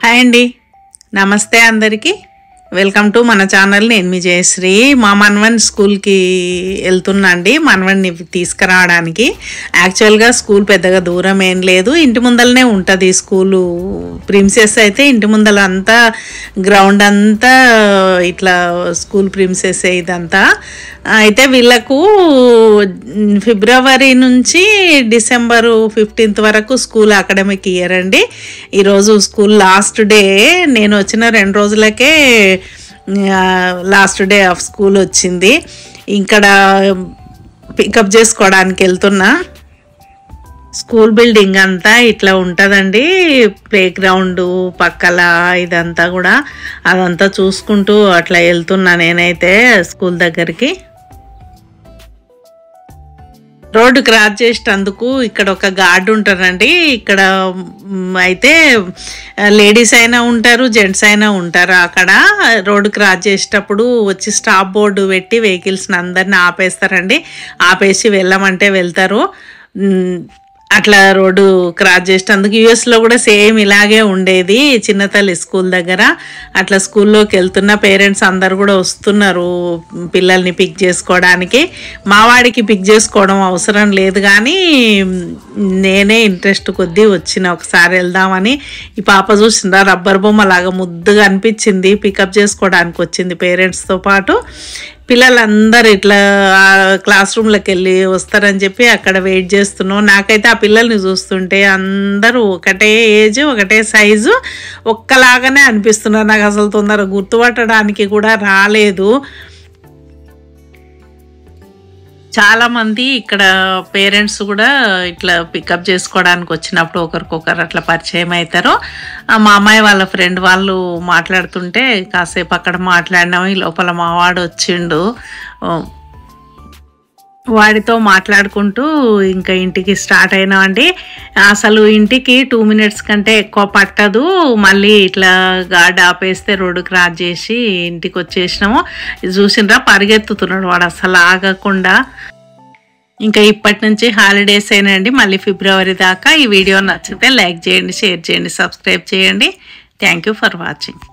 Hi అండి, నమస్తే అందరికీ. వెల్కమ్ టు మన ఛానల్. నేను మీ జయశ్రీ. మా మనవన్ స్కూల్కి వెళ్తున్నా అండి, మనవన్ని తీసుకురావడానికి. యాక్చువల్గా స్కూల్ పెద్దగా దూరం ఏం లేదు, ఇంటి ముందరనే ఉంటుంది స్కూలు. ప్రిన్సెస్ అయితే ఇంటి ముందర అంతా గ్రౌండ్ అంతా ఇట్లా స్కూల్ ప్రిన్సెస్ ఇదంతా. అయితే వీళ్ళకు ఫిబ్రవరి నుంచి డిసెంబరు 15th వరకు స్కూల్ అకాడమిక్ ఇయర్ అండి. ఈరోజు స్కూల్ లాస్ట్ డే. నేను వచ్చిన 2 రోజులకే లాస్ట్ డే ఆఫ్ స్కూల్ వచ్చింది. ఇక్కడ పికప్ చేసుకోవడానికి వెళ్తున్నా. స్కూల్ బిల్డింగ్ అంతా ఇట్లా ఉంటుందండి, ప్లే గ్రౌండ్ పక్కల ఇదంతా కూడా. అదంతా చూసుకుంటూ అట్లా వెళ్తున్నా నేనైతే స్కూల్ దగ్గరికి. రోడ్డు క్రాస్ చేసేటందుకు ఇక్కడ ఒక గార్డు ఉంటారండి. ఇక్కడ అయితే లేడీస్ అయినా ఉంటారు, జెంట్స్ అయినా ఉంటారు. అక్కడ రోడ్డు క్రాస్ చేసేటప్పుడు వచ్చి స్టాప్ బోర్డు పెట్టి వెహికల్స్ని అందరిని ఆపేస్తారండి. ఆపేసి వెళ్ళమంటే వెళ్తారు. అట్లా రోడ్డు క్రాస్ చేసేటందుకు యూఎస్లో కూడా సేమ్ ఇలాగే ఉండేది. చిన్నతల్లి స్కూల్ దగ్గర అట్లా స్కూల్లోకి వెళ్తున్న పేరెంట్స్ అందరు కూడా వస్తున్నారు పిల్లల్ని పిక్ చేసుకోవడానికి. మా వాడికి పిక్ చేసుకోవడం అవసరం లేదు, కానీ నేనే ఇంట్రెస్ట్ కొద్దీ వచ్చిన ఒకసారి వెళ్దామని. ఈ పాప చూసిందా, రబ్బర్ బొమ్మ లాగా ముద్దుగా అనిపించింది. పికప్ చేసుకోవడానికి వచ్చింది పేరెంట్స్తో పాటు. పిల్లలందరూ ఇట్లా క్లాస్ రూమ్లోకి వెళ్ళి వస్తారని చెప్పి అక్కడ వెయిట్ చేస్తున్నాం. నాకైతే ఆ పిల్లల్ని చూస్తుంటే అందరూ ఒకటే ఏజ్, ఒకటే సైజు, ఒక్కలాగానే అనిపిస్తున్నారు. నాకు అసలు తొందరగా గుర్తుపట్టడానికి కూడా రాలేదు. చాలామంది ఇక్కడ పేరెంట్స్ కూడా ఇట్లా పికప్ చేసుకోవడానికి వచ్చినప్పుడు ఒకరికొకరు అట్లా పరిచయం అవుతారు. మా అమ్మాయి వాళ్ళ ఫ్రెండ్ వాళ్ళు మాట్లాడుతుంటే కాసేపు అక్కడ మాట్లాడినాము. ఈ లోపల మా వాడు వచ్చిండు. వాడితో మాట్లాడుకుంటూ ఇంకా ఇంటికి స్టార్ట్ అయినామండి. అసలు ఇంటికి 2 minutes కంటే ఎక్కువ పట్టదు. మళ్ళీ ఇట్లా గార్డ్ ఆపేస్తే రోడ్డు క్రాస్ చేసి ఇంటికి వచ్చేసినాము. చూసినరా, పరిగెత్తుతున్నాడు వాడు అసలు ఆగకుండా. ఇంకా ఇప్పటి నుంచి హాలిడేస్ అయినండి, మళ్ళీ ఫిబ్రవరి దాకా. ఈ వీడియో నచ్చితే లైక్ చేయండి, షేర్ చేయండి, సబ్స్క్రైబ్ చేయండి. Thank you for watching.